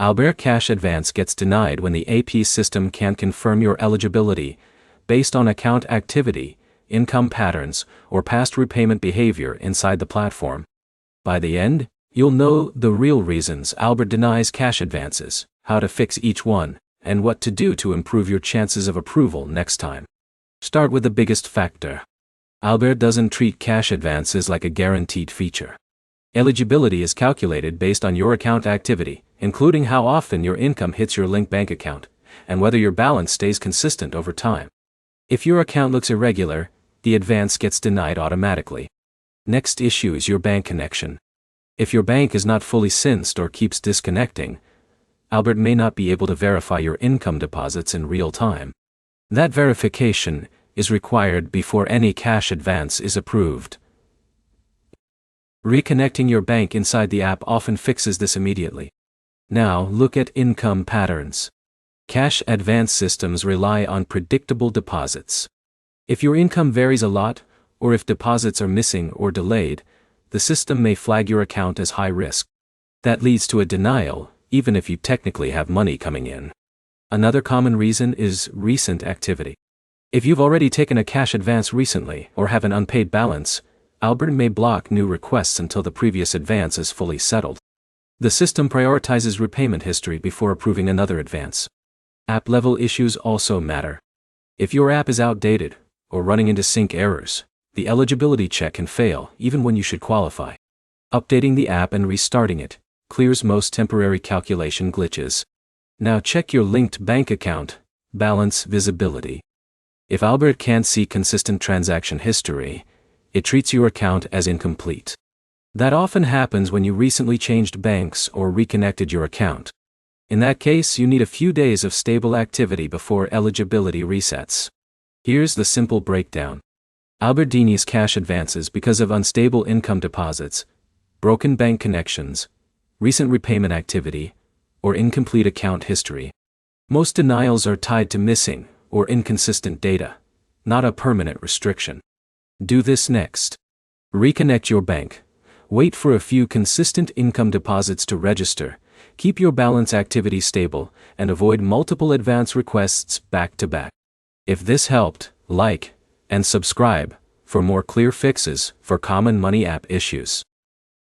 Albert Cash Advance gets denied when the AP system can't confirm your eligibility based on account activity, income patterns, or past repayment behavior inside the platform. By the end, you'll know the real reasons Albert denies cash advances, how to fix each one, and what to do to improve your chances of approval next time. Start with the biggest factor. Albert doesn't treat cash advances like a guaranteed feature. Eligibility is calculated based on your account activity, including how often your income hits your linked bank account, and whether your balance stays consistent over time. If your account looks irregular, the advance gets denied automatically. Next issue is your bank connection. If your bank is not fully synced or keeps disconnecting, Albert may not be able to verify your income deposits in real time. That verification is required before any cash advance is approved. Reconnecting your bank inside the app often fixes this immediately. Now look at income patterns. Cash advance systems rely on predictable deposits. If your income varies a lot, or if deposits are missing or delayed, the system may flag your account as high risk. That leads to a denial, even if you technically have money coming in. Another common reason is recent activity. If you've already taken a cash advance recently or have an unpaid balance, Albert may block new requests until the previous advance is fully settled. The system prioritizes repayment history before approving another advance. App-level issues also matter. If your app is outdated or running into sync errors, the eligibility check can fail even when you should qualify. Updating the app and restarting it clears most temporary calculation glitches. Now check your linked bank account balance visibility. If Albert can't see consistent transaction history, it treats your account as incomplete. That often happens when you recently changed banks or reconnected your account. In that case, you need a few days of stable activity before eligibility resets. Here's the simple breakdown. Albert denies cash advances because of unstable income deposits, broken bank connections, recent repayment activity, or incomplete account history. Most denials are tied to missing or inconsistent data, not a permanent restriction. Do this next. Reconnect your bank. Wait for a few consistent income deposits to register, keep your balance activity stable, and avoid multiple advance requests back to back. If this helped, like and subscribe for more clear fixes for common money app issues.